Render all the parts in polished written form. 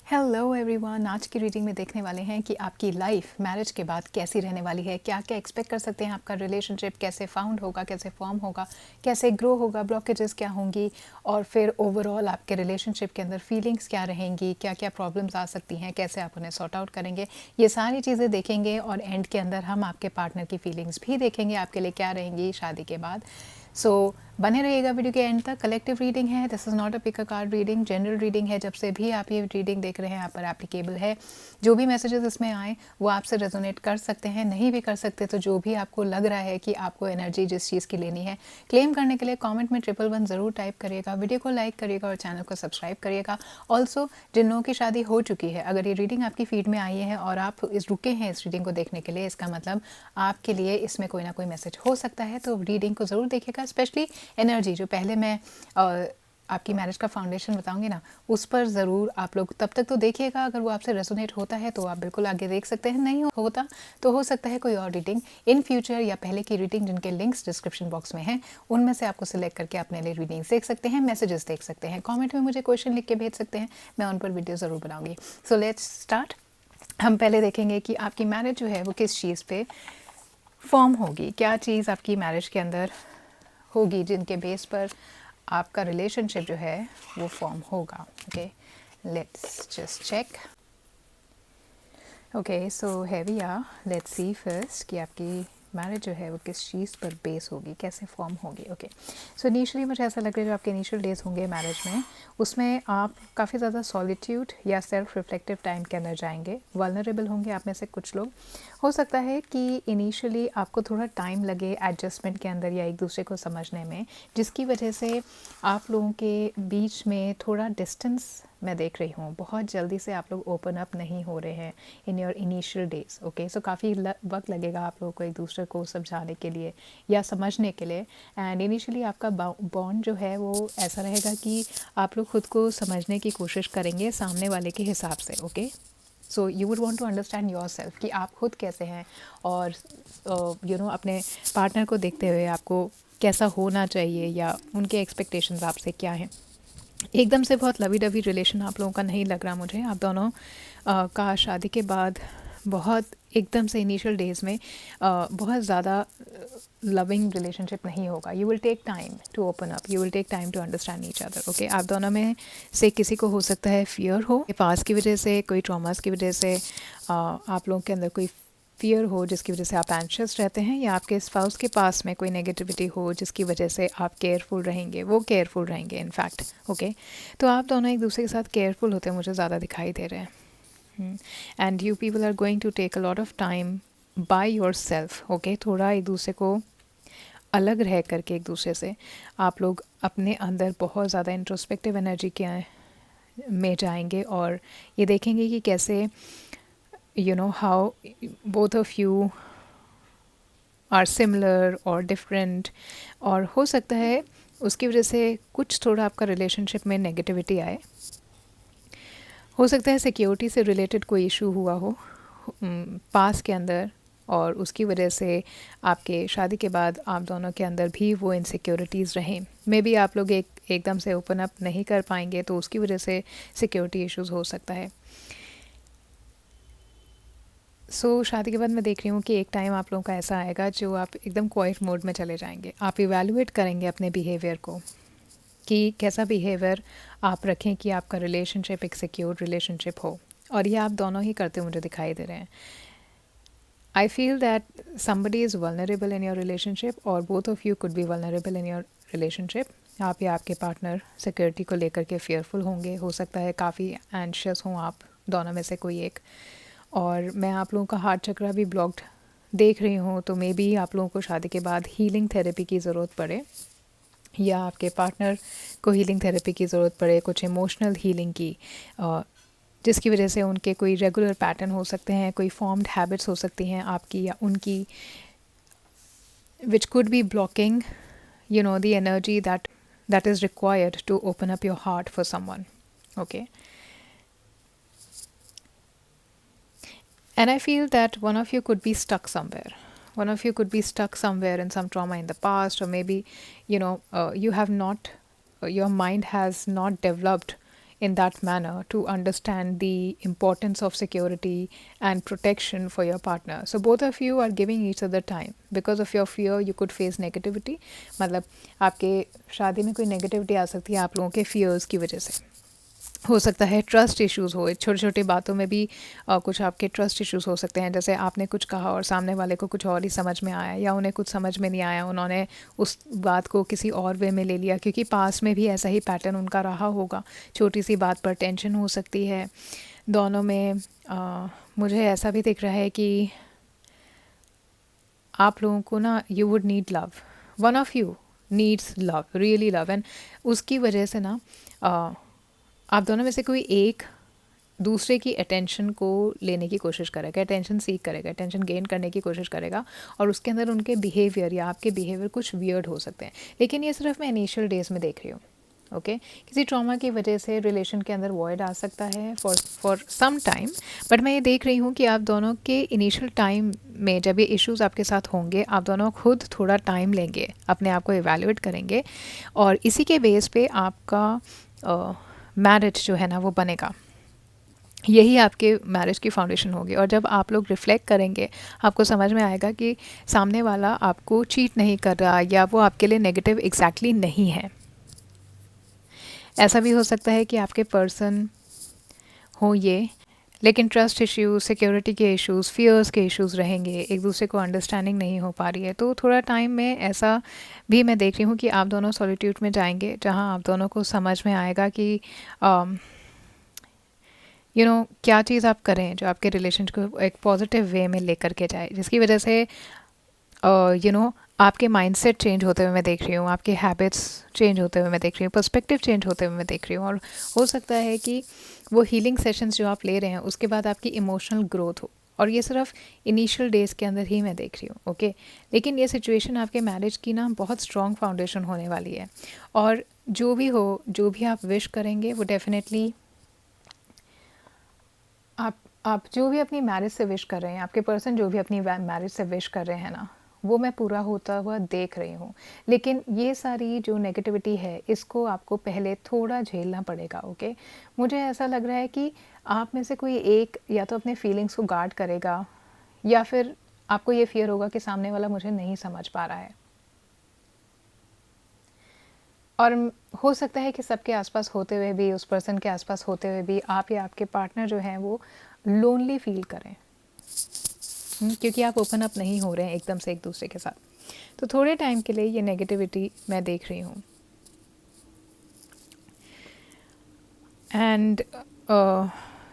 Hello everyone, आज की reading में देखने वाले हैं कि आपकी लाइफ मैरिज के बाद कैसी रहने वाली है, क्या क्या एक्सपेक्ट कर सकते हैं, आपका रिलेशनशिप कैसे फाउंड होगा, कैसे फॉर्म होगा, कैसे ग्रो होगा, ब्लॉकेजेस क्या होंगी और फिर ओवरऑल आपके रिलेशनशिप के अंदर फीलिंग्स क्या रहेंगी, क्या क्या प्रॉब्लम्स आ सकती हैं, कैसे आप उन्हें सॉर्ट आउट करेंगे। ये सारी चीज़ें देखेंगे और एंड के अंदर हम आपके पार्टनर की फीलिंग्स भी देखेंगे आपके लिए क्या रहेंगी शादी के बाद। सो बने रहिएगा वीडियो के एंड तक। कलेक्टिव रीडिंग है, this is not a pick a card reading, general reading है। जब से भी आप ये रीडिंग देख रहे हैं आप पर एप्लीकेबल है। जो भी मैसेजेस इसमें आए वो आपसे रेजोनेट कर सकते हैं, नहीं भी कर सकते तो जो भी आपको लग रहा है कि आपको एनर्जी जिस चीज़ की लेनी है क्लेम करने के लिए कमेंट में 111 ज़रूर टाइप करिएगा, वीडियो को लाइक करिएगा और चैनल को सब्सक्राइब करिएगा। ऑल्सो जिन लोगों की शादी हो चुकी है, अगर ये रीडिंग आपकी फीड में आई है और आप रुके हैं इस रीडिंग को देखने के लिए, इसका मतलब आपके लिए इसमें कोई ना कोई मैसेज हो सकता है। तो रीडिंग को ज़रूर देखिएगा, स्पेशली एनर्जी जो पहले मैं आपकी मैरिज का फाउंडेशन बताऊंगी ना, उस पर ज़रूर आप लोग तब तक तो देखिएगा। अगर वो आपसे रेजोनेट होता है तो आप बिल्कुल आगे देख सकते हैं, नहीं होता तो हो सकता है कोई और रीडिंग इन फ्यूचर या पहले की रीडिंग जिनके लिंक्स डिस्क्रिप्शन बॉक्स में हैं उनमें से आपको सिलेक्ट करके अपने लिए रीडिंग देख सकते हैं, मैसेजेस देख सकते हैं, कॉमेंट में मुझे क्वेश्चन लिख के भेज सकते हैं, मैं उन पर वीडियो ज़रूर बनाऊँगी। So let's start. हम पहले देखेंगे कि आपकी मैरिज जो है वो किस चीज़ पे फॉर्म होगी, क्या चीज़ आपकी मैरिज के अंदर होगी जिनके बेस पर आपका रिलेशनशिप जो है वो फॉर्म होगा। Okay, let's just check. Okay, so है we are, let's see first कि आपकी मैरिज जो है वो किस चीज़ पर बेस होगी, कैसे फॉर्म होगी। ओके, सो इनिशियली मुझे ऐसा लग रहा है जो आपके इनिशियल डेज होंगे मैरिज में, उसमें आप काफ़ी ज़्यादा सॉलिट्यूड या सेल्फ रिफ्लेक्टिव टाइम के अंदर जाएंगे, वल्नरेबल होंगे आप में से कुछ लोग। हो सकता है कि इनिशियली आपको थोड़ा टाइम लगे एडजस्टमेंट के अंदर या एक दूसरे को समझने में, जिसकी वजह से आप लोगों के बीच में थोड़ा डिस्टेंस मैं देख रही हूँ। बहुत जल्दी से आप लोग ओपन अप नहीं हो रहे हैं in your initial days. Okay, so काफ़ी वक्त लगेगा आप लोगों को एक दूसरे को समझाने के लिए या समझने के लिए। एंड इनिशियली आपका बॉन्ड जो है वो ऐसा रहेगा कि आप लोग खुद को समझने की कोशिश करेंगे सामने वाले के हिसाब से। Okay, so you would want to understand yourself कि आप खुद कैसे हैं और अपने पार्टनर को देखते हुए आपको कैसा होना चाहिए या उनके एक्सपेक्टेशंस आपसे क्या हैं। एकदम से बहुत लवी डवी रिलेशन आप लोगों का नहीं लग रहा मुझे। आप दोनों का शादी के बाद बहुत एकदम से इनिशियल डेज़ में बहुत ज़्यादा लविंग रिलेशनशिप नहीं होगा। You will take time to open up, you will take time to understand each other. Okay, आप दोनों में से किसी को हो सकता है फियर हो पास की वजह से, कोई ट्रॉमास की वजह से आप लोगों के अंदर कोई फियर हो जिसकी वजह से आप एंशियस रहते हैं, या आपके स्पाउस के पास में कोई नेगेटिविटी हो जिसकी वजह से आप केयरफुल रहेंगे, वो केयरफुल रहेंगे इनफैक्ट। ओके, तो आप दोनों एक दूसरे के साथ केयरफुल होते मुझे ज़्यादा दिखाई दे रहे हैं। And you people are going to take a lot of time by yourself. Okay, थोड़ा एक दूसरे को अलग रह करके एक दूसरे से आप लोग अपने अंदर बहुत ज़्यादा इंट्रोस्पेक्टिव एनर्जी के में जाएंगे और ये देखेंगे कि कैसे how both of you are similar or different। और हो सकता है उसकी वजह से कुछ थोड़ा आपका रिलेशनशिप में नेगेटिविटी आए। हो सकता है सिक्योरिटी से रिलेटेड कोई इशू हुआ हो पास के अंदर, और उसकी वजह से आपके शादी के बाद आप दोनों के अंदर भी वो इनसिक्योरिटीज़ रहें। मे बी आप लोग एकदम से ओपन अप नहीं कर पाएंगे तो उसकी वजह से सिक्योरिटी इश्यूज़ हो सकता है। शादी के बाद मैं देख रही हूँ कि एक टाइम आप लोगों का ऐसा आएगा जो आप एकदम क्वाइट मोड में चले जाएंगे। आप इवैल्यूएट करेंगे अपने बिहेवियर को कि कैसा बिहेवियर आप रखें कि आपका रिलेशनशिप एक सिक्योर रिलेशनशिप हो, और ये आप दोनों ही करते मुझे दिखाई दे रहे हैं। आई feel that somebody is vulnerable in your relationship और both of you could be vulnerable in your relationship। आप या आपके पार्टनर सिक्योरिटी को लेकर के फेयरफुल होंगे, हो सकता है काफ़ी एंशियस हों आप दोनों में से कोई एक। और मैं आप लोगों का हार्ट चक्रा भी ब्लॉक्ड देख रही हूँ, तो मे बी आप लोगों को शादी के बाद हीलिंग थेरेपी की ज़रूरत पड़े, या आपके पार्टनर को हीलिंग थेरेपी की ज़रूरत पड़े, कुछ इमोशनल हीलिंग की, जिसकी वजह से उनके कोई रेगुलर पैटर्न हो सकते हैं, कोई फॉर्म्ड हैबिट्स हो सकती हैं आपकी या उनकी, which could be blocking the energy that is required to open up your heart for someone. Okay, and I feel that one of you could be stuck somewhere. One of you could be stuck somewhere in some trauma in the past, or maybe you have not your mind has not developed in that manner to understand the importance of security and protection for your partner. So both of you are giving each other time. Because of your fear you could face negativity. मतलब आपके शादी में कोई negativity आ सकती है आप लोगों के फियर्स की वजह से। हो सकता है ट्रस्ट इश्यूज़ हो, छोटी छोटी बातों में भी कुछ आपके ट्रस्ट इश्यूज़ हो सकते हैं। जैसे आपने कुछ कहा और सामने वाले को कुछ और ही समझ में आया, या उन्हें कुछ समझ में नहीं आया, उन्होंने उस बात को किसी और वे में ले लिया, क्योंकि पास में भी ऐसा ही पैटर्न उनका रहा होगा। छोटी सी बात पर टेंशन हो सकती है दोनों में। मुझे ऐसा भी दिख रहा है कि आप लोगों को ना you would need love, one of you needs love, really love, and उसकी वजह से ना आप दोनों में से कोई एक दूसरे की अटेंशन को लेने की कोशिश करेगा, अटेंशन सीख करेगा, अटेंशन गेन करने की कोशिश करेगा, और उसके अंदर उनके बिहेवियर या आपके बिहेवियर कुछ वियर्ड हो सकते हैं। लेकिन ये सिर्फ मैं इनिशियल डेज में देख रही हूँ। ओके किसी ट्रॉमा की वजह से रिलेशन के अंदर वॉइड आ सकता है फॉर सम टाइम, बट मैं ये देख रही हूँ कि आप दोनों के इनिशियल टाइम में जब ये इश्यूज़ आपके साथ होंगे, आप दोनों खुद थोड़ा टाइम लेंगे, अपने आप को इवैल्यूएट करेंगे, और इसी के बेस पे आपका मैरिज जो है ना वो बनेगा। यही आपके मैरिज की फाउंडेशन होगी। और जब आप लोग रिफ़्लेक्ट करेंगे आपको समझ में आएगा कि सामने वाला आपको चीट नहीं कर रहा, या वो आपके लिए नेगेटिव एग्जैक्टली नहीं है। ऐसा भी हो सकता है कि आपके पर्सन हो ये, लेकिन ट्रस्ट इश्यूज़, सिक्योरिटी के इश्यूज़, फियर्स के इश्यूज़ रहेंगे, एक दूसरे को अंडरस्टैंडिंग नहीं हो पा रही है। तो थोड़ा टाइम में ऐसा भी मैं देख रही हूँ कि आप दोनों सॉलिट्यूड में जाएंगे, जहाँ आप दोनों को समझ में आएगा कि क्या चीज़ आप करें जो आपके रिलेशन को एक पॉजिटिव वे में लेकर के जाए, जिसकी वजह से आपके माइंडसेट चेंज होते हुए मैं देख रही हूँ, आपके हैबिट्स चेंज होते हुए मैं देख रही हूँ, पर्सपेक्टिव चेंज होते हुए मैं देख रही हूँ। और हो सकता है कि वो हीलिंग सेशंस जो आप ले रहे हैं उसके बाद आपकी इमोशनल ग्रोथ हो, और ये सिर्फ इनिशियल डेज़ के अंदर ही मैं देख रही हूँ। ओके लेकिन ये सिचुएशन आपके मैरिज की ना बहुत स्ट्रॉन्ग फाउंडेशन होने वाली है, और जो भी हो, जो भी आप विश करेंगे वो डेफिनेटली आप जो भी अपनी मैरिज से विश कर रहे हैं, आपके पर्सन जो भी अपनी मैरिज से विश कर रहे हैं ना, वो मैं पूरा होता हुआ देख रही हूँ। लेकिन ये सारी जो नेगेटिविटी है इसको आपको पहले थोड़ा झेलना पड़ेगा। ओके मुझे ऐसा लग रहा है कि आप में से कोई एक या तो अपने फीलिंग्स को गार्ड करेगा, या फिर आपको ये फियर होगा कि सामने वाला मुझे नहीं समझ पा रहा है। और हो सकता है कि सबके आसपास होते हुए भी, उस पर्सन के आसपास होते हुए भी, आप या आपके पार्टनर जो हैं वो लोनली फील करें, क्योंकि आप ओपन अप नहीं हो रहे हैं एकदम से एक दूसरे के साथ। तो थोड़े टाइम के लिए ये नेगेटिविटी मैं देख रही हूँ। एंड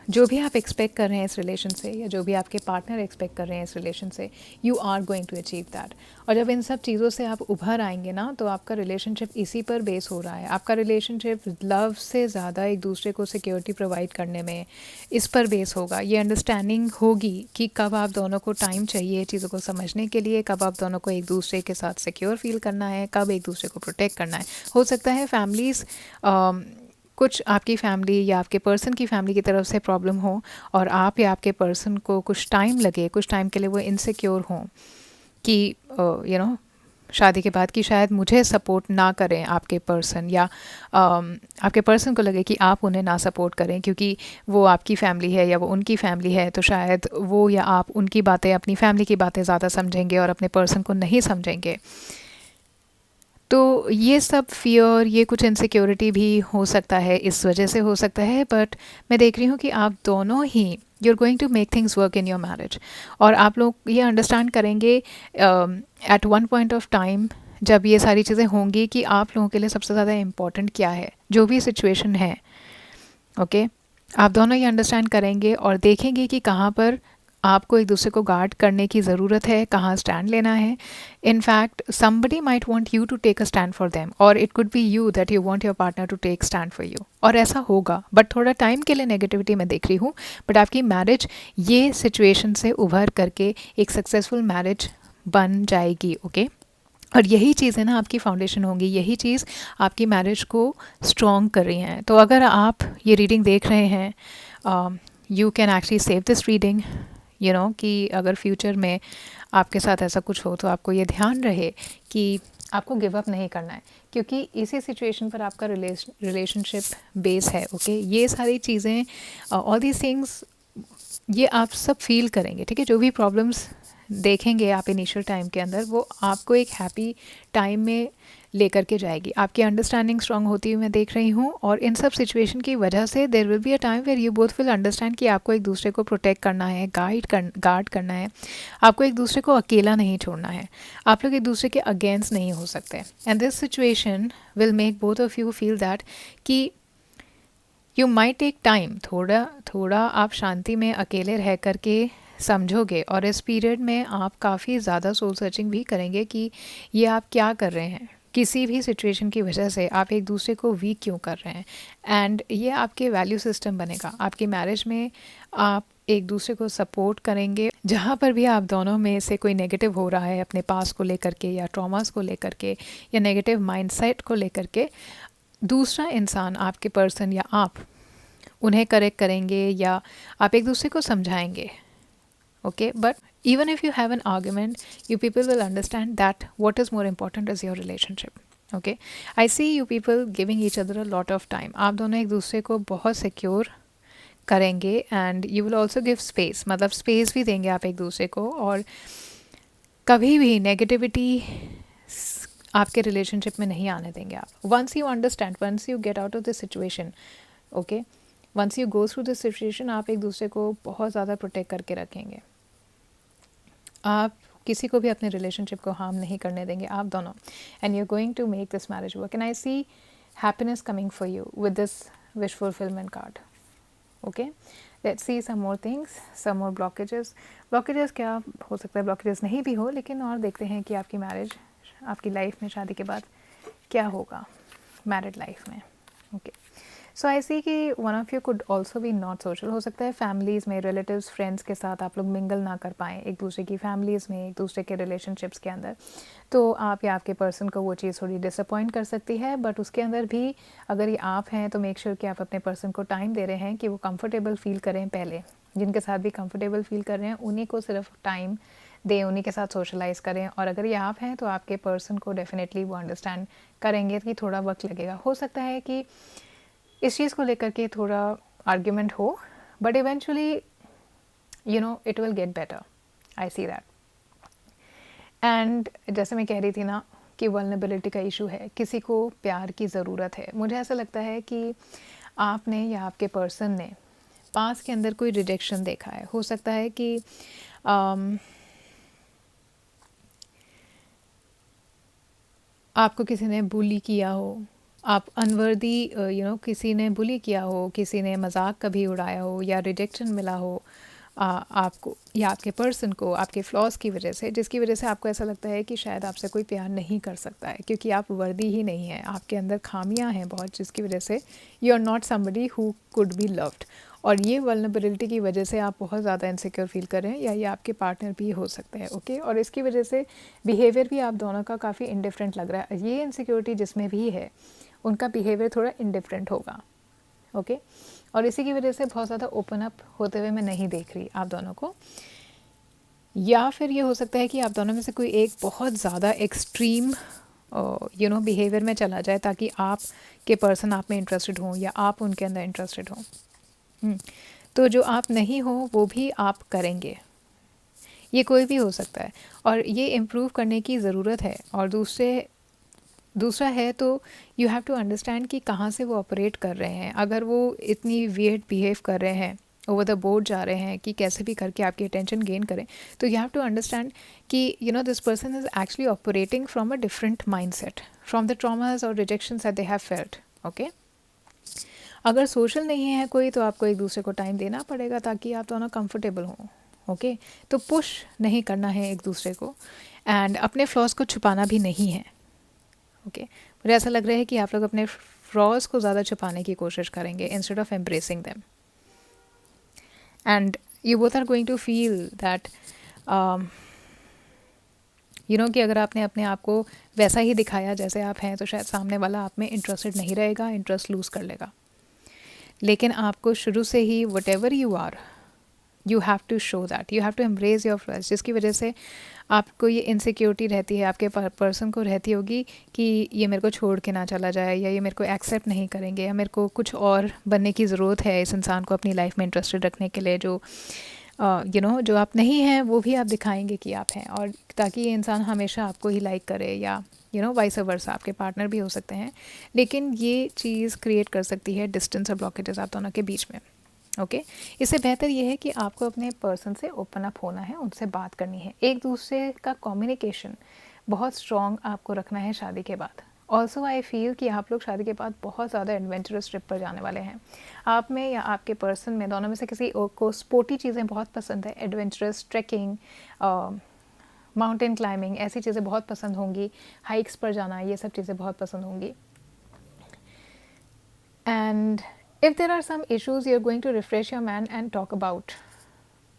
जो भी आप एक्सपेक्ट कर रहे हैं इस रिलेशन से, या जो भी आपके पार्टनर एक्सपेक्ट कर रहे हैं इस रिलेशन से, you are going to achieve that. और जब इन सब चीज़ों से आप उभर आएंगे ना, तो आपका रिलेशनशिप इसी पर बेस हो रहा है। आपका रिलेशनशिप लव से ज़्यादा एक दूसरे को सिक्योरिटी प्रोवाइड करने में इस पर बेस होगा। ये अंडरस्टैंडिंग होगी कि कब आप दोनों को टाइम चाहिए चीज़ों को समझने के लिए, कब आप दोनों को एक दूसरे के साथ सिक्योर फील करना है, कब एक दूसरे को प्रोटेक्ट करना है। हो सकता है फैमिलीज़ कुछ आपकी फैमिली या आपके पर्सन की फैमिली की तरफ से प्रॉब्लम हो, और आप या आपके पर्सन को कुछ टाइम लगे, कुछ टाइम के लिए वो इनसिक्योर हों कि शादी के बाद कि शायद मुझे सपोर्ट ना करें आपके पर्सन, या आपके पर्सन को लगे कि आप उन्हें ना सपोर्ट करें क्योंकि वो आपकी फैमिली है या वो उनकी फैमिली है, तो शायद वो या आप उनकी बातें, अपनी फैमिली की बातें ज़्यादा समझेंगे और अपने पर्सन को नहीं समझेंगे। तो ये सब फियर, ये कुछ इनसिक्योरिटी भी हो सकता है, इस वजह से हो सकता है। बट मैं देख रही हूँ कि आप दोनों ही you are going to make things work in your marriage, और आप लोग ये अंडरस्टैंड करेंगे at one point of time जब ये सारी चीज़ें होंगी कि आप लोगों के लिए सबसे ज़्यादा इम्पॉर्टेंट क्या है, जो भी सिचुएशन है। ओके आप दोनों ये अंडरस्टैंड करेंगे और देखेंगे कि कहाँ पर आपको एक दूसरे को गार्ड करने की ज़रूरत है, कहाँ स्टैंड लेना है। In fact somebody might want you to take a stand for them, और it could be you that you want your partner to take stand for you, और ऐसा होगा। बट थोड़ा टाइम के लिए नेगेटिविटी मैं देख रही हूँ, बट आपकी मैरिज ये सिचुएशन से उभर करके एक सक्सेसफुल मैरिज बन जाएगी। ओके और यही चीज़ें ना आपकी फाउंडेशन होंगी, यही चीज़ आपकी मैरिज को स्ट्रॉन्ग कर रही हैं। तो अगर आप ये रीडिंग देख रहे हैं, you can actually save this reading, कि अगर फ्यूचर में आपके साथ ऐसा कुछ हो तो आपको ये ध्यान रहे कि आपको गिव अप नहीं करना है, क्योंकि इसी सिचुएशन पर आपका रिलेशनशिप बेस है। ओके, ये सारी चीज़ें, ऑल दीज थिंग्स, ये आप सब फील करेंगे, ठीक है। जो भी प्रॉब्लम्स देखेंगे आप इनिशियल टाइम के अंदर, वो आपको एक हैप्पी टाइम में लेकर के जाएगी। आपकी अंडरस्टैंडिंग स्ट्रांग होती हुई मैं देख रही हूँ, और इन सब सिचुएशन की वजह से there will be a time where you both will understand कि आपको एक दूसरे को प्रोटेक्ट करना है, गार्ड करना है, आपको एक दूसरे को अकेला नहीं छोड़ना है, आप लोग एक दूसरे के अगेंस्ट नहीं हो सकते। And this situation will make both of you feel that कि यू माइट टेक टाइम, थोड़ा थोड़ा आप शांति में अकेले रह करके समझोगे, और इस पीरियड में आप काफ़ी ज़्यादा सोल सर्चिंग भी करेंगे कि ये आप क्या कर रहे हैं, किसी भी सिचुएशन की वजह से आप एक दूसरे को वीक क्यों कर रहे हैं। एंड ये आपके वैल्यू सिस्टम बनेगा आपकी मैरिज में। आप एक दूसरे को सपोर्ट करेंगे, जहाँ पर भी आप दोनों में से कोई नेगेटिव हो रहा है अपने पास को लेकर के, या ट्रॉमास को लेकर के, या नेगेटिव माइंडसेट को लेकर के, दूसरा इंसान, आपके पर्सन या आप उन्हें करेक्ट करेंगे, या आप एक दूसरे को समझाएंगे। Okay, but even if you have an argument, you people will understand that what is more important is your relationship. Okay, I see you people giving each other a lot of time. आप दोनों एक दूसरे को बहुत secure करेंगे, and you will also give space, मतलब space भी देंगे आप एक दूसरे को, और कभी भी नेगेटिविटी आपके रिलेशनशिप में नहीं आने देंगे आप। Once you understand, once you get out of this situation, okay, once you go through this situation, आप एक दूसरे को बहुत ज़्यादा प्रोटेक्ट करके रखेंगे। आप किसी को भी अपने रिलेशनशिप को हार्म नहीं करने देंगे, आप दोनों। And you are going to make this marriage work, and I see happiness coming for you with this wish fulfilment card. Okay, let's see some more things, some more blockages. Blockages क्या हो सकता है, blockages नहीं भी हो, लेकिन और देखते हैं कि आपकी मैरिज, आपकी लाइफ में शादी के बाद क्या होगा मैरिड लाइफ में। ओके, सो आई सी कि one of you could also be not social. हो सकता है फैमिलीज़ में, रिलेटिव्स, फ्रेंड्स के साथ आप लोग मिंगल ना कर पाएँ एक दूसरे की फैमिलीज़ में, एक दूसरे के रिलेशनशिप्स के अंदर, तो आप या आपके पर्सन को वो चीज़ थोड़ी डिसअपॉइंट कर सकती है। बट उसके अंदर भी अगर ये आप हैं तो मेक श्योर कि आप अपने पर्सन को टाइम दे रहे हैं कि वो कंफर्टेबल फील करें। पहले जिनके साथ भी कंफर्टेबल फील कर रहे हैं उन्हीं को सिर्फ टाइम दें, उन्हीं के साथ सोशलाइज़ करें। और अगर ये आप हैं तो आपके पर्सन को डेफिनेटली वो अंडरस्टैंड करेंगे कि थोड़ा वक्त लगेगा। हो सकता है कि इस चीज़ को लेकर के थोड़ा आर्ग्यूमेंट हो, but eventually you know it will get better, I see that. And जैसे मैं कह रही थी ना कि वल्नरेबिलिटी का इशू है, किसी को प्यार की ज़रूरत है। मुझे ऐसा लगता है कि आपने या आपके पर्सन ने पास के अंदर कोई रिजेक्शन देखा है। हो सकता है कि आपको किसी ने बुली किया हो, आप अनवर्दी किसी ने बुली किया हो, किसी ने मजाक कभी उड़ाया हो, या रिजेक्शन मिला हो आपको या आपके पर्सन को आपके फ्लॉज की वजह से, जिसकी वजह से आपको ऐसा लगता है कि शायद आपसे कोई प्यार नहीं कर सकता है, क्योंकि आप वर्दी ही नहीं हैं, आपके अंदर खामियां हैं बहुत, जिसकी वजह से you are not somebody who could be loved. और ये वल्नरेबिलिटी की वजह से आप बहुत ज़्यादा इनसिक्योर फील कर रहे हैं, या ये आपके पार्टनर भी हो सकते हैं। ओके, और इसकी वजह से बिहेवियर भी आप दोनों का काफ़ी इंडिफरेंट लग रहा है। ये इनसिक्योरिटी जिसमें भी है उनका बिहेवियर थोड़ा इंडिफरेंट होगा। ओके, और इसी की वजह से बहुत ज़्यादा ओपन अप होते हुए मैं नहीं देख रही आप दोनों को। या फिर ये हो सकता है कि आप दोनों में से कोई एक बहुत ज़्यादा एक्सट्रीम बिहेवियर में चला जाए, ताकि आप के पर्सन आप में इंटरेस्टेड हों या आप उनके अंदर इंटरेस्टेड हों। तो जो आप नहीं हो वो भी आप करेंगे, ये कोई भी हो सकता है, और ये इम्प्रूव करने की ज़रूरत है। और दूसरा है तो यू हैव टू अंडरस्टैंड कि कहाँ से वो ऑपरेट कर रहे हैं। अगर वो इतनी वियर्ड बिहेव कर रहे हैं, ओवर द बोर्ड जा रहे हैं कि कैसे भी करके आपकी अटेंशन गेन करें, तो यू हैव टू अंडरस्टैंड कि this person is actually operating from a different mindset, from the traumas और rejections that they have felt. Okay, अगर सोशल नहीं है कोई तो आपको एक दूसरे को टाइम देना पड़ेगा ताकि आप दोनों कंफर्टेबल हों। ओके, तो पुश नहीं करना है एक दूसरे को, एंड अपने फ्लॉज को छुपाना भी नहीं है। ओके, मुझे ऐसा लग रहा है कि आप लोग अपने फ्लॉज को ज़्यादा छुपाने की कोशिश करेंगे instead of embracing them, and you both are going to feel that कि अगर आपने अपने आप को वैसा ही दिखाया जैसे आप हैं, तो शायद सामने वाला आप में इंटरेस्टेड नहीं रहेगा, इंटरेस्ट लूज़ कर लेगा। लेकिन आपको शुरू से ही whatever you are, you have to show that, you have to embrace your flaws, जिसकी वजह से आपको ये इनसिक्योरिटी रहती है, आपके पर्सन को रहती होगी कि ये मेरे को छोड़ के ना चला जाए, या ये मेरे को एक्सेप्ट नहीं करेंगे, या मेरे को कुछ और बनने की ज़रूरत है इस इंसान को अपनी लाइफ में इंटरेस्टेड रखने के लिए, जो जो आप नहीं हैं वो भी आप दिखाएंगे कि आप हैं, और ताकि ये इंसान हमेशा आपको ही लाइक करे, या वाइस वर्सा, आपके पार्टनर भी हो सकते हैं। लेकिन ये चीज़ क्रिएट कर सकती है डिस्टेंस और ब्लॉकेजेस आप दोनों के बीच में। ओके इससे बेहतर ये है कि आपको अपने पर्सन से ओपन अप होना है, उनसे बात करनी है, एक दूसरे का कम्युनिकेशन बहुत स्ट्रॉन्ग आपको रखना है शादी के बाद। ऑल्सो आई फील कि आप लोग शादी के बाद बहुत ज़्यादा एडवेंचरस ट्रिप पर जाने वाले हैं। आप में या आपके पर्सन में, दोनों में से किसी को स्पोर्टी चीज़ें बहुत पसंद है, एडवेंचरस, ट्रैकिंग, माउंटेन क्लाइंबिंग, ऐसी चीज़ें बहुत पसंद होंगी, हाइक्स पर जाना, ये सब चीज़ें बहुत पसंद होंगी। And if there are some issues, you're going to refresh your man and talk about.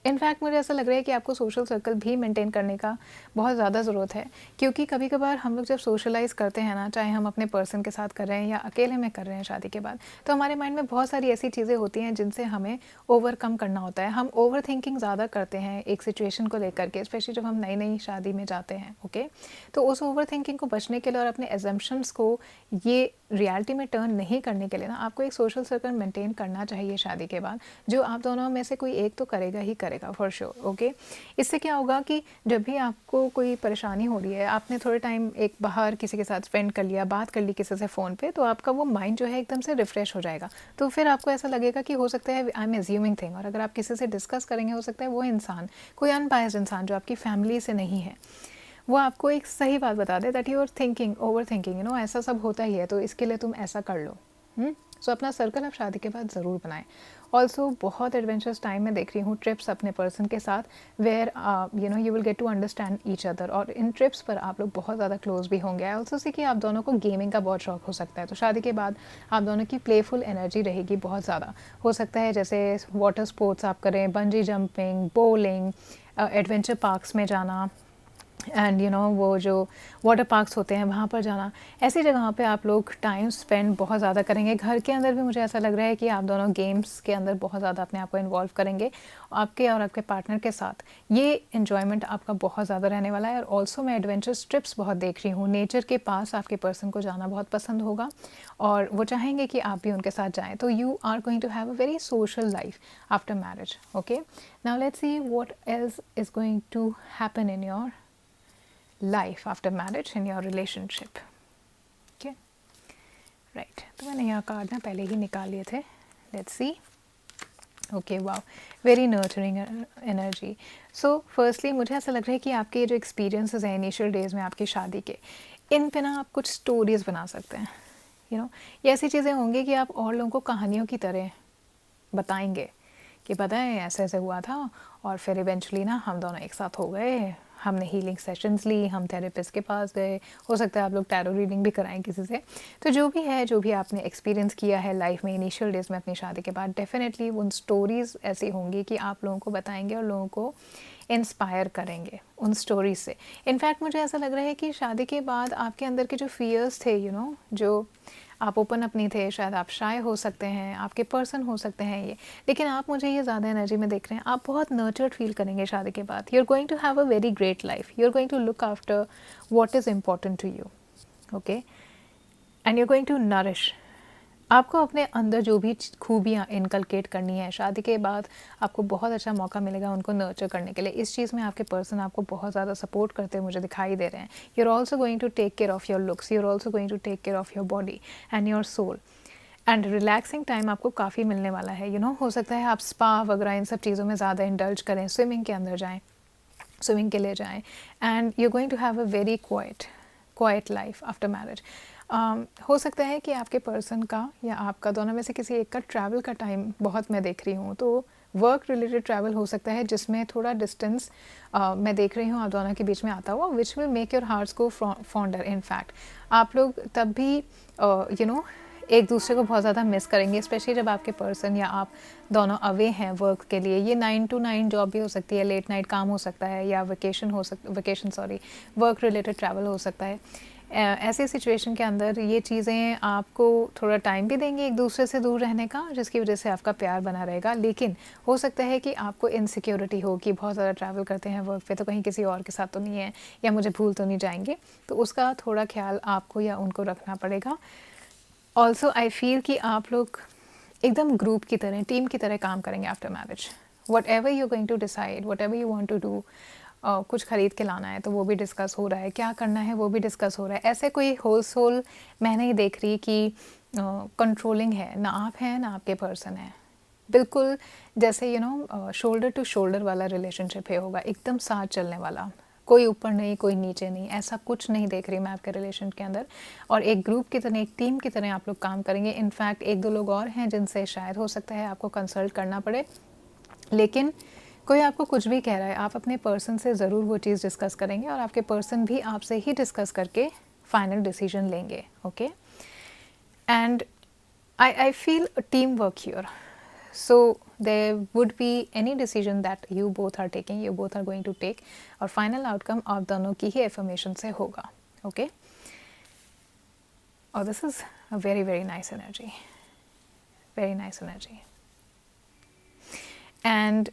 In fact मुझे ऐसा लग रहा है कि आपको सोशल सर्कल भी मेंटेन करने का बहुत ज़्यादा ज़रूरत है, क्योंकि कभी कभार हम लोग जब सोशलाइज़ करते हैं ना, चाहे हम अपने पर्सन के साथ कर रहे हैं या अकेले में कर रहे हैं शादी के बाद, तो हमारे माइंड में बहुत सारी ऐसी चीज़ें होती हैं जिनसे हमें ओवरकम करना होता है। हम ओवर थिंकिंग ज़्यादा करते हैं एक सिचुएशन को लेकर के, स्पेशली जब हम नई नई शादी में जाते हैं। ओके तो उस ओवर थिंकिंग को बचने के लिए और अपने एजम्पशंस को ये रियलिटी में टर्न नहीं करने के लिए ना, आपको एक सोशल सर्कल मेंटेन करना चाहिए शादी के बाद, जो आप दोनों में से कोई एक तो करेगा ही करेगा फॉर श्योर। ओके इससे क्या होगा कि जब भी आपको कोई परेशानी हो रही है, आपने थोड़े टाइम एक बाहर किसी के साथ स्पेंड कर लिया, बात कर ली किसी से फ़ोन पे, तो आपका वो माइंड जो है एकदम से रिफ़्रेश हो जाएगा। तो फिर आपको ऐसा लगेगा कि हो सकता है आई एम एज्यूमिंग थिंग, और अगर आप किसी से डिस्कस करेंगे, हो सकता है वो इंसान कोई अनबायस्ड इंसान जो आपकी फैमिली से नहीं है, वो आपको एक सही बात बता दे that you are thinking, overthinking, ऐसा सब होता ही है, तो इसके लिए तुम ऐसा कर लो। सो अपना सर्कल आप शादी के बाद ज़रूर बनाएं। ऑल्सो बहुत एडवेंचरस टाइम में देख रही हूँ ट्रिप्स अपने पर्सन के साथ, where you will get to understand each other, और इन ट्रिप्स पर आप लोग बहुत ज़्यादा क्लोज भी होंगे। ऑल्सो सी कि आप दोनों को गेमिंग का बहुत शौक हो सकता है, तो शादी के बाद आप दोनों की प्लेफुल एनर्जी रहेगी बहुत ज़्यादा। हो सकता है जैसे वाटर स्पोर्ट्स आप करें, bungee jumping, bowling, adventure parks में जाना, एंड वो जो वाटर पार्क्स होते हैं वहाँ पर जाना, ऐसी जगहों पे आप लोग टाइम स्पेंड बहुत ज़्यादा करेंगे। घर के अंदर भी मुझे ऐसा लग रहा है कि आप दोनों गेम्स के अंदर बहुत ज़्यादा अपने आप को इन्वॉल्व करेंगे, आपके और आपके पार्टनर के साथ। ये इन्जॉयमेंट आपका बहुत ज़्यादा रहने वाला है। और ऑल्सो मैं एडवेंचरस ट्रिप्स बहुत देख रही हूँ, नेचर के पास आपके पर्सन को जाना बहुत पसंद होगा, और वो चाहेंगे कि आप भी उनके साथ जाएँ। तो you are going to have a very social life after marriage. Okay now let's see what else is going to happen in your life after marriage in your relationship. Okay right, तो मैंने यहाँ card ना पहले ही निकाल लिए थे। let's see. okay wow, very nurturing energy. so firstly मुझे ऐसा लग रहा है कि आपके ये जो experiences हैं initial days में आपकी शादी के, इन पे ना आप कुछ stories बना सकते हैं। ये ऐसी चीज़ें होंगी कि आप और लोगों को कहानियों की तरह बताएंगे कि पता है ऐसे ऐसे हुआ था, और फिर इवेंचुअली ना हम दोनों एक साथ हो गए, हमने हीलिंग सेशंस ली, हम थेरेपिस्ट के पास गए, हो सकता है आप लोग टैरो रीडिंग भी कराएं किसी से। तो जो भी है, जो भी आपने एक्सपीरियंस किया है लाइफ में इनिशियल डेज में अपनी शादी के बाद, डेफिनेटली उन स्टोरीज़ ऐसी होंगी कि आप लोगों को बताएंगे और लोगों को इंस्पायर करेंगे उन स्टोरीज से। इनफैक्ट मुझे ऐसा लग रहा है कि शादी के बाद आपके अंदर के जो फियर्स थे, जो आप ओपन अप नहीं थे, शायद आप शाय हो सकते हैं, आपके पर्सन हो सकते हैं ये, लेकिन आप मुझे ये ज़्यादा एनर्जी में देख रहे हैं, आप बहुत नर्चर्ड फील करेंगे शादी के बाद। You are going to have a very great life, you are going to look after what is important to you. Okay and you are going to nourish. आपको अपने अंदर जो भी खूबियाँ इनकलकेट करनी है शादी के बाद, आपको बहुत अच्छा मौका मिलेगा उनको नर्चर करने के लिए। इस चीज़ में आपके पर्सन आपको बहुत ज़्यादा सपोर्ट करते हुए मुझे दिखाई दे रहे हैं। You are also going to take care of your looks, you are also going to take care of your body and your soul, and relaxing time आपको काफ़ी मिलने वाला है। हो सकता है आप स्पा वगैरह इन सब चीज़ों में ज़्यादा इंडल्ज करें, स्विमिंग के अंदर जाएँ, स्विमिंग के लिए जाएँ, and you are going to have a very quiet life after marriage. हो सकता है कि आपके पर्सन का या आपका, दोनों में से किसी एक का ट्रैवल का टाइम बहुत मैं देख रही हूँ, तो वर्क रिलेटेड ट्रैवल हो सकता है जिसमें थोड़ा डिस्टेंस मैं देख रही हूँ आप दोनों के बीच में आता हुआ, which will make your hearts go fonder. In fact आप लोग तब भी एक दूसरे को बहुत ज़्यादा मिस करेंगे, स्पेशली जब आपके पर्सन या आप दोनों अवे हैं वर्क के लिए। ये 9 to 9 जॉब भी हो सकती है, लेट नाइट काम हो सकता है, या वेकेशन वर्क रिलेटेड ट्रैवल हो सकता है। ऐसे सिचुएशन के अंदर ये चीज़ें आपको थोड़ा टाइम भी देंगे एक दूसरे से दूर रहने का, जिसकी वजह से आपका प्यार बना रहेगा। लेकिन हो सकता है कि आपको इनसिक्योरिटी हो कि बहुत ज़्यादा ट्रैवल करते हैं वर्क पे, तो कहीं किसी और के साथ तो नहीं है, या मुझे भूल तो नहीं जाएंगे, तो उसका थोड़ा ख्याल आपको या उनको रखना पड़ेगा। ऑल्सो आई फील कि आप लोग एकदम ग्रुप की तरह, टीम की तरह काम करेंगे after marriage. Whatever you going to decide, whatever you want to do, कुछ ख़रीद के लाना है तो वो भी डिस्कस हो रहा है, क्या करना है वो भी डिस्कस हो रहा है। ऐसे कोई होल मैं नहीं देख रही कि कंट्रोलिंग है, ना आप हैं ना आपके पर्सन है। बिल्कुल जैसे शोल्डर टू शोल्डर वाला रिलेशनशिप है होगा, एकदम साथ चलने वाला, कोई ऊपर नहीं कोई नीचे नहीं, ऐसा कुछ नहीं देख रही मैं आपके रिलेशन के अंदर। और एक ग्रुप की तरह, एक टीम की तरह आप लोग काम करेंगे। इनफैक्ट एक दो लोग और हैं जिनसे शायद हो सकता है आपको कंसल्ट करना पड़े, लेकिन कोई आपको कुछ भी कह रहा है, आप अपने पर्सन से ज़रूर वो चीज़ डिस्कस करेंगे और आपके पर्सन भी आपसे ही डिस्कस करके फाइनल डिसीजन लेंगे। Okay, and I feel team work here, so there would be any decision that you both are taking, you both are going to take, और final outcome आप दोनों की ही affirmation से होगा। okay, और this is a very very nice energy, very nice energy। and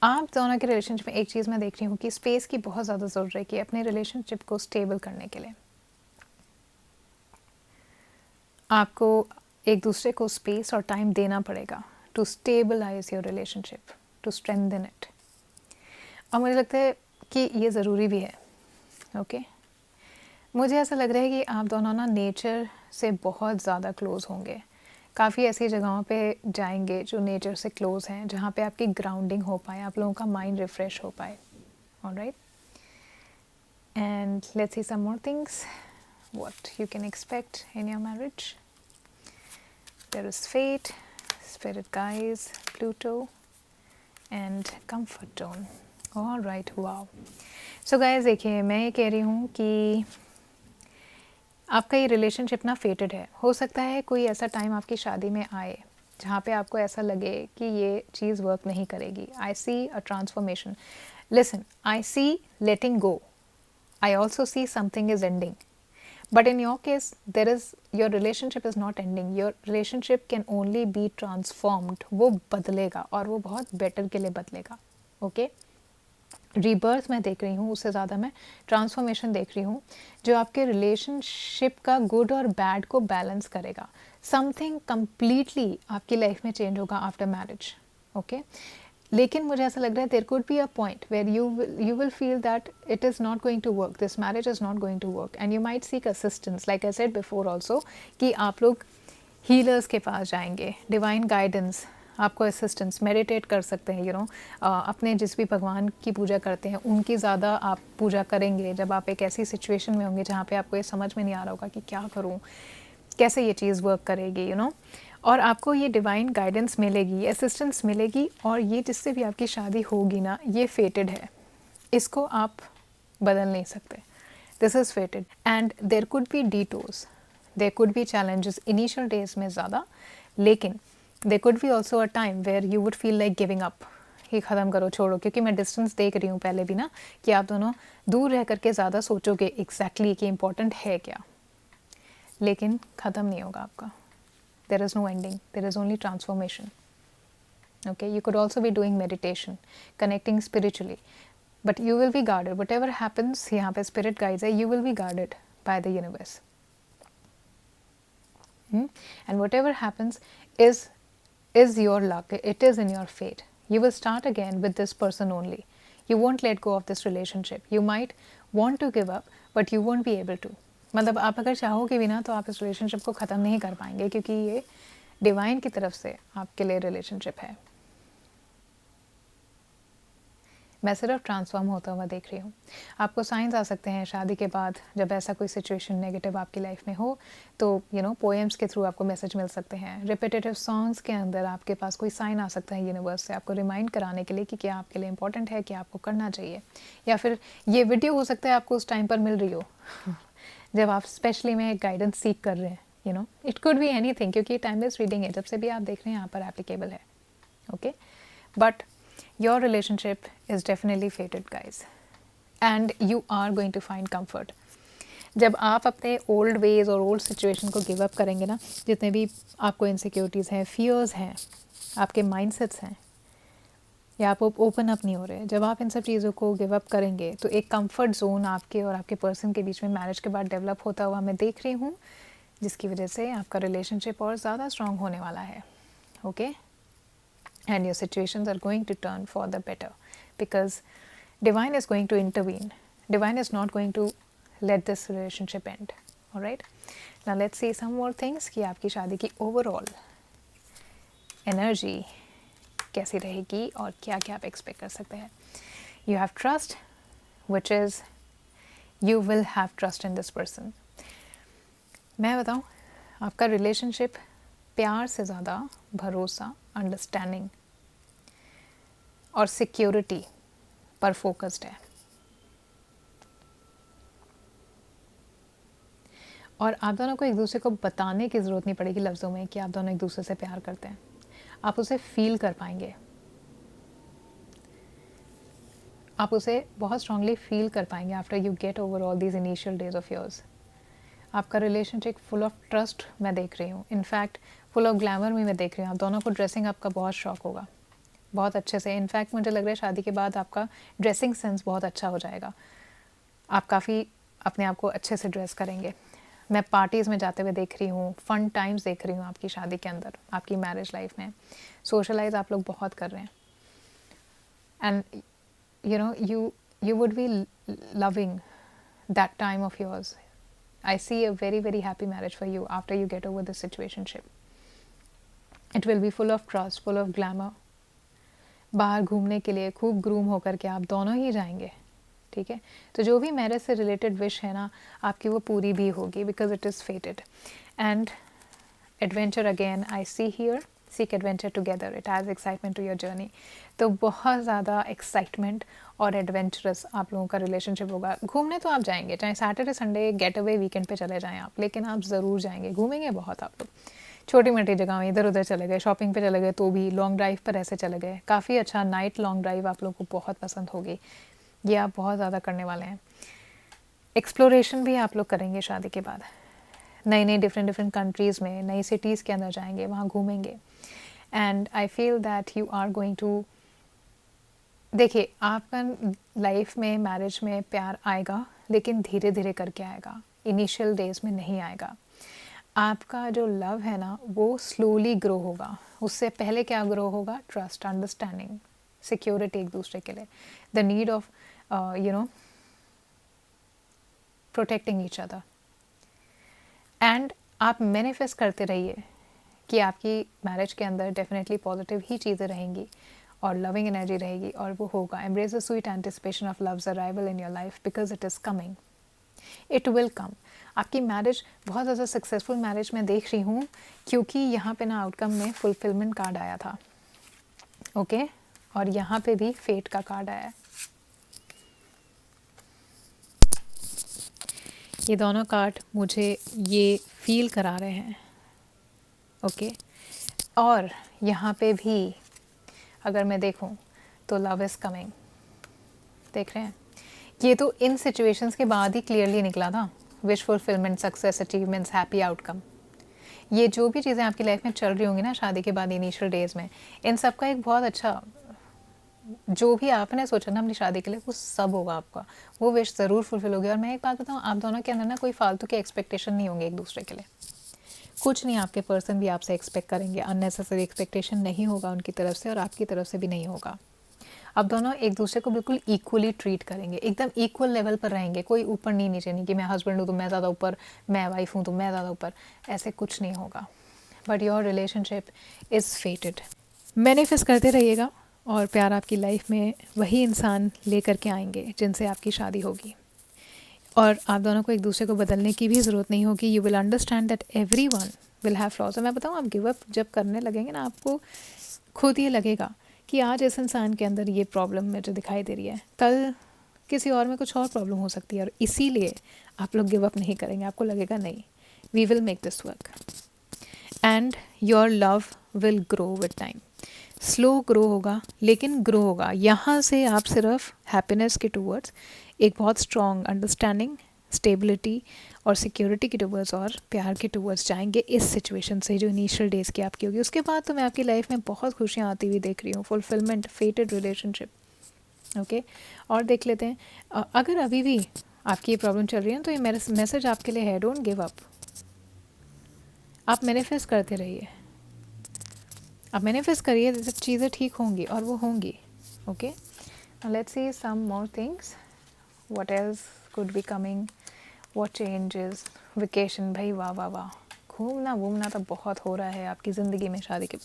आप दोनों के रिलेशनशिप में एक चीज़ मैं देख रही हूँ कि स्पेस की बहुत ज़्यादा ज़रूरत है कि अपने रिलेशनशिप को स्टेबल करने के लिए आपको एक दूसरे को स्पेस और टाइम देना पड़ेगा to stabilise your relationship, to strengthen it. और मुझे लगता है कि ये ज़रूरी भी है। ओके, मुझे ऐसा लग रहा है कि आप दोनों ना नेचर से बहुत ज़्यादा क्लोज़ होंगे, काफ़ी ऐसी जगहों पे जाएंगे जो नेचर से क्लोज़ हैं, जहाँ पे आपकी ग्राउंडिंग हो पाए, आप लोगों का माइंड रिफ़्रेश हो पाए। Alright, and let's see some more things what you can expect in your marriage. There is fate, spirit guides, Pluto, and comfort zone. All right, wow. So guys, देखिए मैं ये कह रही हूँ कि आपका ये रिलेशनशिप ना फेटेड है। हो सकता है कोई ऐसा टाइम आपकी शादी में आए जहाँ पे आपको ऐसा लगे कि ये चीज़ वर्क नहीं करेगी। I see a transformation. Listen, I see letting go, I also see something is ending, but in your case there is, your relationship is not ending, your relationship can only be transformed। वो बदलेगा और वो बहुत better के लिए बदलेगा। Okay, rebirth मैं देख रही हूँ, उससे ज़्यादा मैं ट्रांसफॉर्मेशन देख रही हूँ, जो आपके रिलेशनशिप का गुड और बैड को बैलेंस करेगा। समथिंग कम्प्लीटली आपकी लाइफ में चेंज होगा आफ्टर मैरिज। ओके, लेकिन मुझे ऐसा लग रहा है there could be a point where you will feel that it is not going to work, this marriage is not going to work, and you might seek assistance, like I said before also, कि आप लोग healers के पास जाएंगे, divine guidance, आपको assistance, meditate कर सकते हैं, अपने जिस भी भगवान की पूजा करते हैं उनकी ज़्यादा आप पूजा करेंगे जब आप एक ऐसी सिचुएशन में होंगे जहाँ पे आपको ये समझ में नहीं आ रहा होगा कि क्या करूँ, कैसे ये चीज़ वर्क करेगी, और आपको ये डिवाइन गाइडेंस मिलेगी, ये असिस्टेंस मिलेगी, और ये जिससे भी आपकी शादी होगी ना, ये फेटेड है, इसको आप बदल नहीं सकते। This is fated, and there could be detours, there could be challenges initial days में ज़्यादा, लेकिन there could be also a time where you would feel like giving up, कि ख़त्म करो, छोड़ो, क्योंकि मैं डिस्टेंस देख रही हूँ पहले भी ना, कि आप दोनों दूर रह करके ज़्यादा सोचोगे एग्जैक्टली कि इम्पोर्टेंट है क्या, लेकिन ख़त्म नहीं होगा आपका। There is no ending, there is only transformation. Okay, you could also be doing meditation, connecting spiritually, but you will be guarded. Whatever happens, यहाँ पे spirit guides है, you will be guarded by the universe. And whatever happens is your luck, it is in your fate. You will start again with this person only. You won't let go of this relationship. You might want to give up, but you won't be able to. मतलब आप अगर चाहोगे भी ना तो आप इस relationship को ख़त्म नहीं कर पाएंगे, क्योंकि ये डिवाइन की तरफ से आपके लिए रिलेशनशिप है। मैं सिर्फ ट्रांसफॉर्म होता हुआ देख रही हूँ। आपको साइंस आ सकते हैं शादी के बाद, जब ऐसा कोई सिचुएशन नेगेटिव आपकी लाइफ में हो, तो पोएम्स के थ्रू आपको मैसेज मिल सकते हैं, रिपीटेटिव सॉन्ग्स के अंदर आपके पास कोई साइन आ सकता है यूनिवर्स से, आपको रिमाइंड कराने के लिए कि क्या आपके लिए इंपॉर्टेंट है, क्या आपको करना चाहिए। या फिर ये वीडियो हो सकता है आपको उस टाइम पर मिल रही हो जब आप स्पेशली में गाइडेंस सीख कर रहे हैं, इट कुड बी एनीथिंग, क्योंकि टाइमलेस रीडिंग है, जब से भी आप देख रहे हैं यहाँ पर एप्लीकेबल है। Okay, but your relationship is definitely fated, guys, and you are going to find comfort. जब आप अपने ओल्ड वेज और ओल्ड सिचुएशन को गिव अप करेंगे ना, जितने भी आपको इनसिक्योरिटीज़ हैं, फियर्स हैं, आपके माइंडसेट्स हैं, या आप ओपन अप नहीं हो रहे, जब आप इन सब चीज़ों को गिव अप करेंगे तो एक कंफर्ट जोन आपके और आपके पर्सन के बीच में मैरिज के बाद डेवलप होता हुआ मैं देख रही हूँ, जिसकी वजह से आपका रिलेशनशिप और ज़्यादा स्ट्रांग होने वाला है. Okay, and your situations are going to turn for the better because divine is going to intervene. Divine is not going to let this relationship end. All right, now let's see some more things कि आपकी शादी की overall energy कैसी रहेगी और क्या क्या आप expect कर सकते हैं. You have trust, which is you will have trust in this person. मैं बताऊँ, आपका relationship प्यार से ज़्यादा भरोसा, understanding और security पर focused है. और आप दोनों को एक दूसरे को बताने की ज़रूरत नहीं पड़ेगी लफ्ज़ों में कि आप दोनों एक दूसरे से प्यार करते हैं. आप उसे फील कर पाएंगे, आप उसे बहुत स्ट्रांगली फील कर पाएंगे after you get over all these initial days of yours. आपका रिलेशनशिप फुल ऑफ ट्रस्ट मैं देख रही हूँ, इनफैक्ट फुल ऑफ ग्लैमर भी मैं देख रही हूँ. आप दोनों को ड्रेसिंग आपका बहुत शौक होगा, बहुत अच्छे से. इनफैक्ट मुझे लग रहा है शादी के बाद आपका ड्रेसिंग सेंस बहुत अच्छा हो जाएगा. आप काफ़ी अपने आप को अच्छे से ड्रेस करेंगे. मैं पार्टीज़ में जाते हुए देख रही हूँ, फन टाइम्स देख रही हूँ आपकी शादी के अंदर, आपकी मैरिज लाइफ में. सोशलाइज आप लोग बहुत कर रहे हैं. And you know you would be loving that time of yours. I see a very very happy marriage for you after you get over this situationship. It will be full of trust, full of glamour. बाहर घूमने के लिए खूब groom होकर के आप दोनों ही जाएंगे. ठीक है, तो जो भी मैरिज से रिलेटेड विश है ना आपकी, वो पूरी भी होगी because it is fated. And adventure again I see here, seek adventure together, it has excitement to your journey. तो बहुत ज़्यादा एक्साइटमेंट और एडवेंचरस आप लोगों का रिलेशनशिप होगा. घूमने तो आप जाएंगे, चाहे Saturday Sunday get away weekend पे चले जाएं आप, लेकिन आप ज़रूर जाएंगे, घूमेंगे बहुत आप लोग. छोटी मोटी जगह इधर उधर चले गए, शॉपिंग पे चले गए, तो भी लॉन्ग ड्राइव पर ऐसे चले गए. काफ़ी अच्छा नाइट लॉन्ग ड्राइव आप लोगों को बहुत पसंद होगी, ये आप बहुत ज़्यादा करने वाले हैं. एक्सप्लोरेशन भी आप लोग करेंगे शादी के बाद. नई नई डिफरेंट कंट्रीज़ में, नई सिटीज़ के अंदर जाएंगे, वहाँ घूमेंगे. And I feel that you are going to, देखिए आपका लाइफ में मैरिज में प्यार आएगा, लेकिन धीरे धीरे करके आएगा, इनिशियल डेज में नहीं आएगा. आपका जो लव है ना वो स्लोली ग्रो होगा. उससे पहले क्या ग्रो होगा? ट्रस्ट, अंडरस्टैंडिंग, सिक्योरिटी एक दूसरे के लिए, the need of protecting each other. And आप मैनिफेस्ट करते रहिए कि आपकी मैरिज के अंदर डेफिनेटली पॉजिटिव ही चीज़ें रहेंगी और लविंग एनर्जी रहेगी, और वो होगा. Embrace the sweet anticipation of loves arrival in your life because it is coming, it will come. आपकी मैरिज बहुत ज़्यादा सक्सेसफुल मैरिज में देख रही हूँ, क्योंकि यहाँ पे ना आउटकम में फुलफिलमेंट कार्ड आया था. ओके, और यहाँ पे भी फेट का कार्ड आया है. ये दोनों कार्ड मुझे ये फील करा रहे हैं. ओके, और यहाँ पे भी अगर मैं देखूँ तो लव इज़ कमिंग, देख रहे हैं. ये तो इन सिचुएशंस के बाद ही क्लियरली निकला था. Wish fulfilment, success, achievements, happy outcome, ये जो भी चीज़ें आपकी लाइफ में चल रही होंगी ना शादी के बाद इनिशियल डेज़ में, इन सब का एक बहुत अच्छा, जो भी आपने सोचा ना अपनी शादी के लिए, वो सब होगा आपका. वो विश ज़रूर फुलफिल होगी. और मैं एक बात बताऊँ, आप दोनों के अंदर ना कोई फालतू के एक्सपेक्टेशन नहीं होंगे एक दूसरे के लिए. कुछ नहीं, आपके पर्सन भी आपसे एक्सपेक्ट करेंगे, अननेसेसरी एक्सपेक्टेशन नहीं होगा उनकी तरफ से और आपकी तरफ से भी नहीं होगा. आप दोनों एक दूसरे को बिल्कुल इक्वली ट्रीट करेंगे, एकदम इक्वल लेवल पर रहेंगे. कोई ऊपर नहीं नीचे नहीं कि मैं हस्बैंड हूँ तो मैं ज़्यादा ऊपर, मैं वाइफ हूँ तो मैं ज़्यादा ऊपर, ऐसे कुछ नहीं होगा. But your relationship is फेटेड. Manifest करते रहिएगा और प्यार आपकी लाइफ में वही इंसान लेकर के आएंगे जिनसे आपकी शादी होगी. और आप दोनों को एक दूसरे को बदलने की भी ज़रूरत नहीं होगी. You will understand that every one will have flaws. और मैं बताऊँ, आप गिव अप जब करने लगेंगे ना, आपको खुद ये लगेगा कि आज इस इंसान के अंदर ये प्रॉब्लम मुझे दिखाई दे रही है, कल किसी और में कुछ और प्रॉब्लम हो सकती है, और इसीलिए आप लोग गिव अप नहीं करेंगे. आपको लगेगा नहीं, we will make this work. And your love will grow with time. Slow grow होगा, लेकिन ग्रो होगा. यहाँ से आप सिर्फ हैप्पीनेस के टूवर्ड्स एक बहुत स्ट्रॉन्ग अंडरस्टैंडिंग, स्टेबिलिटी और सिक्योरिटी के टूवर्ड्स और प्यार के टूवर्ड्स जाएंगे इस सिचुएशन से जो इनिशियल डेज़ की आपकी होगी। उसके बाद तो मैं आपकी लाइफ में बहुत खुशियाँ आती हुई देख रही हूँ, फुलफिलमेंट, फेटेड रिलेशनशिप। ओके, और देख लेते हैं अगर अभी भी आपकी ये प्रॉब्लम चल रही है तो ये मेरा मैसेज आपके लिए है, डोंट गिव अप। आप मैनिफेस्ट करते रहिए, आप मैनिफेस्ट करिए, चीज़ें ठीक होंगी और वो होंगी। Okay, let's see some more things, what else could be coming, what changes. Vacation, भाई वाह वाह वाह, घूमना घूमना तो बहुत हो रहा है आपकी ज़िंदगी में शादी के,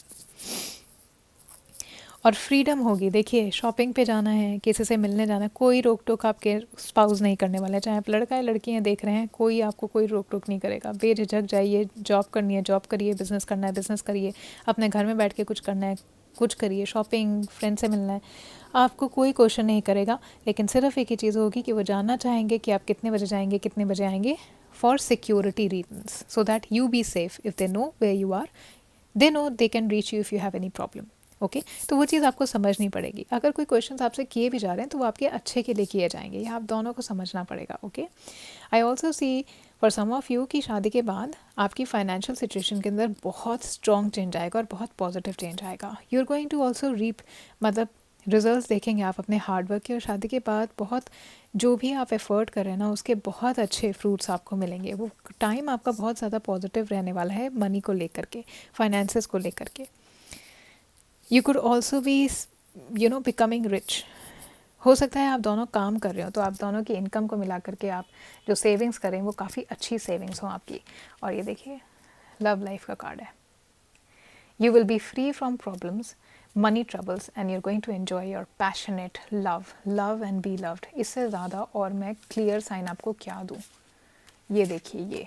और फ्रीडम होगी। देखिए, शॉपिंग पे जाना है, किसी से मिलने जाना है, कोई रोक टोक आपके स्पाउस नहीं करने वाला है। चाहे आप लड़का है लड़की हैं देख रहे हैं, कोई आपको कोई रोक टोक नहीं करेगा। बेझिझक जाइए, जॉब करनी है जॉब करिए, बिज़नेस करना है बिज़नेस करिए, अपने घर में बैठ के कुछ करना है कुछ करिए, शॉपिंग, फ्रेंड से मिलना है, आपको कोई क्वेश्चन नहीं करेगा। लेकिन सिर्फ एक ही चीज़ होगी कि वो जानना चाहेंगे कि आप कितने बजे जाएंगे, कितने बजे आएंगे, for security reasons, so that you be safe. If they know where you are, they know they can reach you if you have any problem. Okay, तो वो चीज़ आपको समझनी पड़ेगी। अगर कोई क्वेश्चन आपसे किए भी जा रहे हैं तो वो आपके अच्छे के लिए किए जाएंगे, ये आप दोनों को समझना पड़ेगा। Okay, I also see for some of you कि शादी के बाद आपकी फाइनेंशियल सिचुएशन के अंदर बहुत स्ट्रॉन्ग चेंज आएगा और बहुत पॉजिटिव चेंज आएगा। You are going to also reap, मतलब रिजल्ट्स देखेंगे आप अपने हार्डवर्क के, और शादी के बाद बहुत जो भी आप एफर्ट कर रहे हैं ना उसके बहुत अच्छे फ्रूट्स आपको मिलेंगे। वो टाइम आपका बहुत ज़्यादा पॉजिटिव रहने वाला है, मनी को लेकर के, फाइनेंसेस को लेकर के। You could also be becoming rich. हो सकता है आप दोनों काम कर रहे हो तो आप दोनों की इनकम को मिला करके आप जो सेविंग्स करें वो काफ़ी अच्छी सेविंग्स हो आपकी। और ये देखिए, लव लाइफ का कार्ड है। You will be free from problems, money troubles, and you are going to enjoy your passionate love and be loved. इससे ज़्यादा और मैं क्लियर साइन आपको क्या दूँ। ये देखिए, ये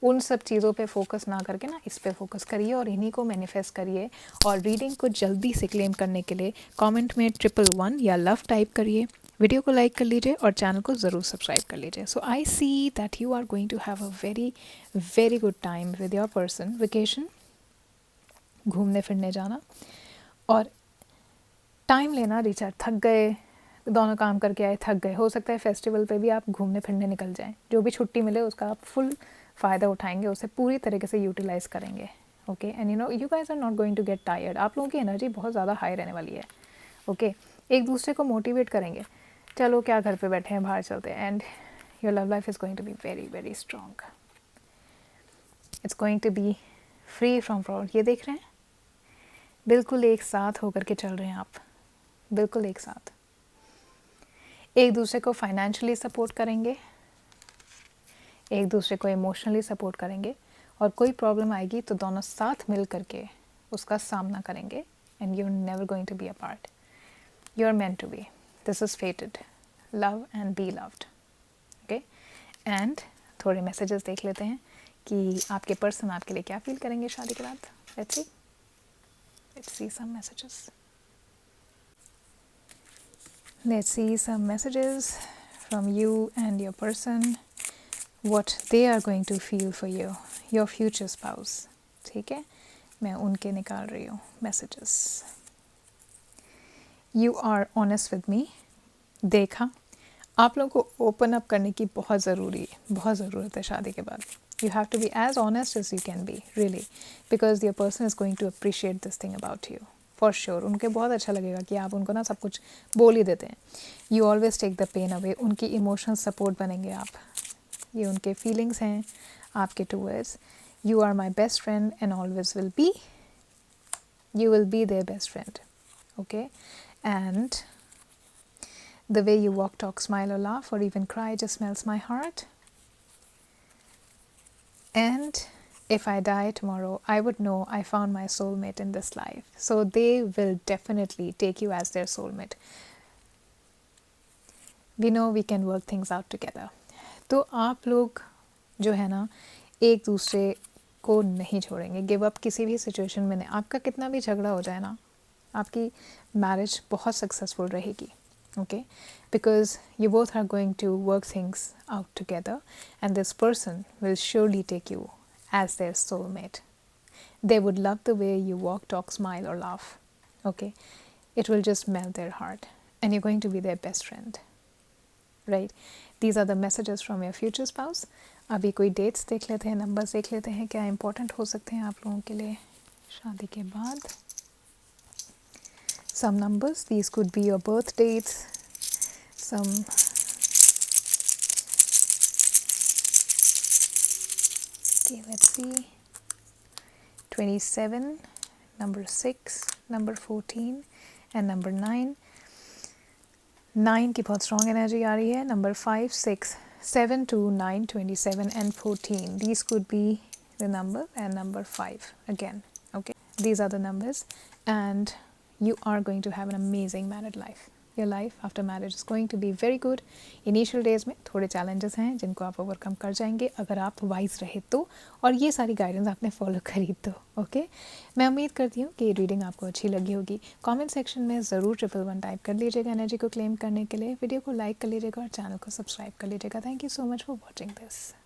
उन सब चीज़ों पे फोकस ना करके ना इस पे फोकस करिए और इन्हीं को मैनिफेस्ट करिए। और रीडिंग को जल्दी से क्लेम करने के लिए कमेंट में 111 या लव टाइप करिए, वीडियो को लाइक कर लीजिए और चैनल को ज़रूर सब्सक्राइब कर लीजिए। So I see that you are going to have a very very good time with your person. Vacation, घूमने फिरने जाना और टाइम लेना। रिचार्ज, थक गए, दोनों काम करके आए, थक गए, हो सकता है फेस्टिवल पे भी आप घूमने फिरने निकल जाएं। जो भी छुट्टी मिले उसका आप फुल फ़ायदा उठाएंगे, उसे पूरी तरीके से यूटिलाइज़ करेंगे। Okay, and you guys are not going to get tired. आप लोगों की एनर्जी बहुत ज़्यादा हाई रहने वाली है। ओके, एक दूसरे को मोटिवेट करेंगे, चलो क्या घर पे बैठे हैं, बाहर चलते हैं, and your love life is going to be very very strong. It's going to be free from problem. ये देख रहे हैं, बिल्कुल एक साथ होकर के चल रहे हैं आप, बिल्कुल एक साथ एक दूसरे को फाइनेंशियली सपोर्ट करेंगे, एक दूसरे को इमोशनली सपोर्ट करेंगे, और कोई प्रॉब्लम आएगी तो दोनों साथ मिल करके उसका सामना करेंगे। And you are never going to be apart, you are meant to be, this is fated, love and be loved. Okay, and थोड़े मैसेजेस देख लेते हैं कि आपके पर्सन आपके लिए क्या फील करेंगे शादी के बाद। Let's see some messages. Let's see some messages from you and your person, what they are going to feel for you, your future spouse. ठीक है, मैं उनके निकाल रही हूँ messages. You are honest with me. देखा, आप लोगों को ओपन अप करने की बहुत ज़रूरी है, बहुत ज़रूरत है शादी के बाद। You have to be as honest as you can be, really, because your person is going to appreciate this thing about you. For sure उनके बहुत अच्छा लगेगा कि आप उनको ना सब कुछ बोल ही देते हैं। You always take the pain away, उनकी इमोशनल सपोर्ट बनेंगे आप। ये उनके फीलिंग्स हैं आपके towards. You are my best friend and always will be, you will be their best friend. Okay, and the way you walk, talk, smile or laugh or even cry just melts my heart. And if I die tomorrow, I would know I found my soulmate in this life. So they will definitely take you as their soulmate. We know we can work things out together. तो आप लोग जो है ना एक दूसरे को नहीं छोड़ेंगे, गिव अप किसी भी सिचुएशन में नहीं। आपका कितना भी झगड़ा हो जाए ना, आपकी मैरिज बहुत सक्सेसफुल रहेगी। Okay, because you both are going to work things out together, and this person will surely take you as their soulmate. They would love the way you walk, talk, smile or laugh. Okay, it will just melt their heart, and you're going to be their best friend. Right. These are the messages from your future spouse. अभी कोई dates देख लेते हैं, numbers देख लेते हैं, क्या important हो सकते हैं आप लोगों के लिए शादी के बाद. Some numbers, these could be your birth dates, some okay, let's see, 27, number 6, number 14 and number 9. 9 की बहुत strong energy आ रही है. Number 5, 6, 7, 2, 9, 27 and 14. These could be the number and number 5 again. Okay, these are the numbers and you are going to have an amazing married life. Your life after marriage is going to be very good. Initial days में थोड़े challenges हैं जिनको आप overcome कर जाएंगे अगर आप wise रहे तो, और ये सारी guidance आपने follow करी तो. ओके, मैं उम्मीद करती हूँ कि ये रीडिंग आपको अच्छी लगी होगी. कमेंट सेक्शन में ज़रूर 111 टाइप कर लीजिएगा एनर्जी को क्लेम करने के लिए. वीडियो को लाइक कर लीजिएगा और चैनल को सब्सक्राइब कर लीजिएगा. Thank you so much for watching this.